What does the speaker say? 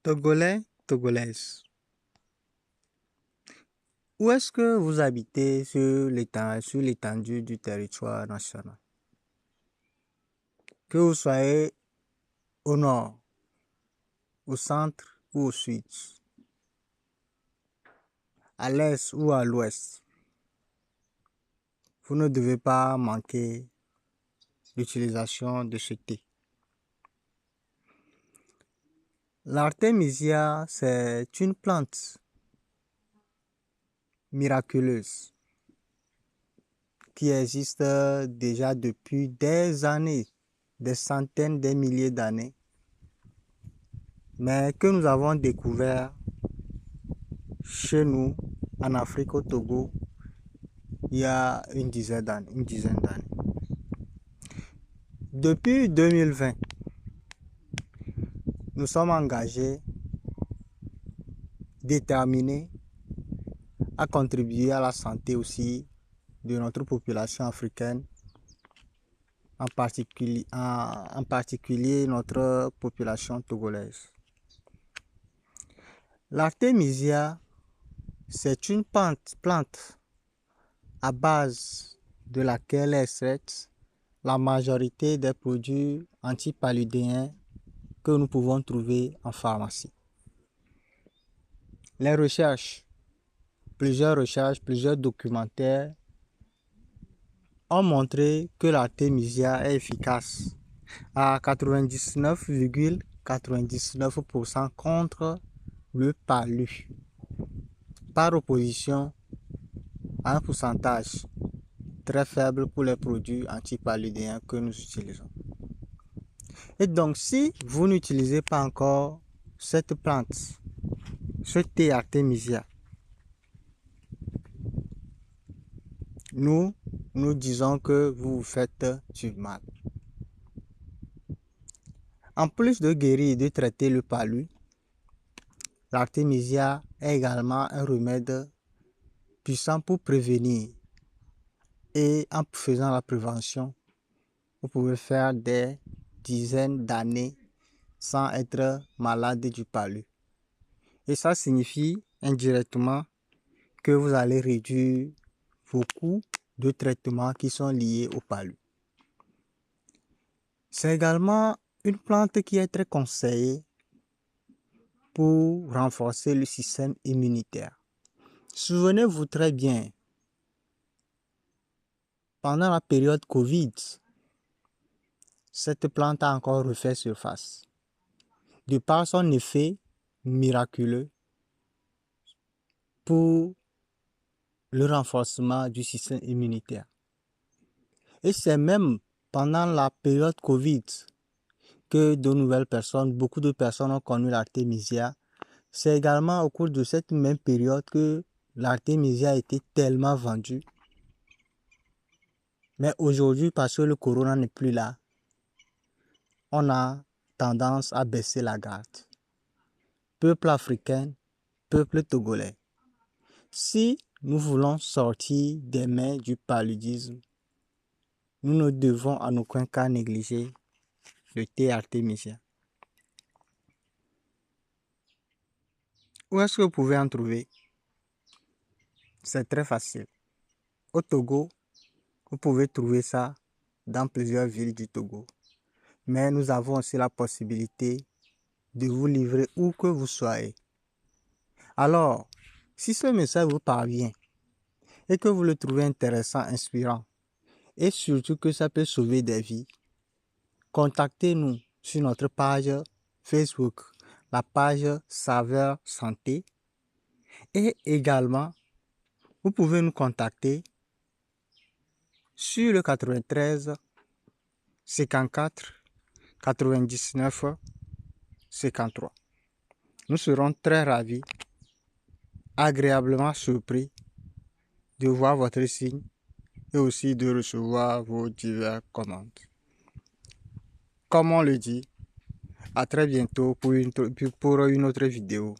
Togolais, Togolaises, où est-ce que vous habitez sur l'étendue du territoire national? Que vous soyez au nord, au centre ou au sud, à l'est ou à l'ouest, vous ne devez pas manquer l'utilisation de ce thé. L'artémisia, c'est une plante miraculeuse qui existe déjà depuis des années, des centaines, des milliers d'années, mais que nous avons découvert chez nous, en Afrique, au Togo, il y a une dizaine d'années. Depuis 2020, nous sommes engagés, déterminés à contribuer à la santé aussi de notre population africaine, en particulier notre population togolaise. L'artémisia, c'est une plante à base de laquelle est extraite la majorité des produits antipaludéens que nous pouvons trouver en pharmacie. Les recherches, plusieurs documentaires ont montré que l'artémisia est efficace à 99,99% contre le palu, par opposition à un pourcentage très faible pour les produits antipaludéens que nous utilisons. Et donc, si vous n'utilisez pas encore cette plante, ce thé artémisia, nous disons que vous vous faites du mal. En plus de guérir et de traiter le palu, l'artémisia est également un remède puissant pour prévenir. Et en faisant la prévention, vous pouvez faire des dizaines d'années sans être malade du palu. Et ça signifie indirectement que vous allez réduire vos coûts de traitement qui sont liés au palu. C'est également une plante qui est très conseillée pour renforcer le système immunitaire. Souvenez-vous très bien, pendant la période Covid, cette plante a encore refait surface. De par son effet miraculeux pour le renforcement du système immunitaire. Et c'est même pendant la période Covid que beaucoup de personnes ont connu l'artémisia. C'est également au cours de cette même période que l'artémisia a été tellement vendue. Mais aujourd'hui, parce que le corona n'est plus là, on a tendance à baisser la garde. Peuple africain, peuple togolais, si nous voulons sortir des mains du paludisme, nous ne devons en aucun cas négliger le thé artémisien. Où est-ce que vous pouvez en trouver? C'est très facile. Au Togo, vous pouvez trouver ça dans plusieurs villes du Togo. Mais nous avons aussi la possibilité de vous livrer où que vous soyez. Alors, si ce message vous parvient et que vous le trouvez intéressant, inspirant, et surtout que ça peut sauver des vies, contactez-nous sur notre page Facebook, la page Saveur Santé. Et également, vous pouvez nous contacter sur le 93 54 99 53. Nous serons très ravis, agréablement surpris de voir votre signe et aussi de recevoir vos diverses commandes. Comme on le dit, à très bientôt pour une autre vidéo.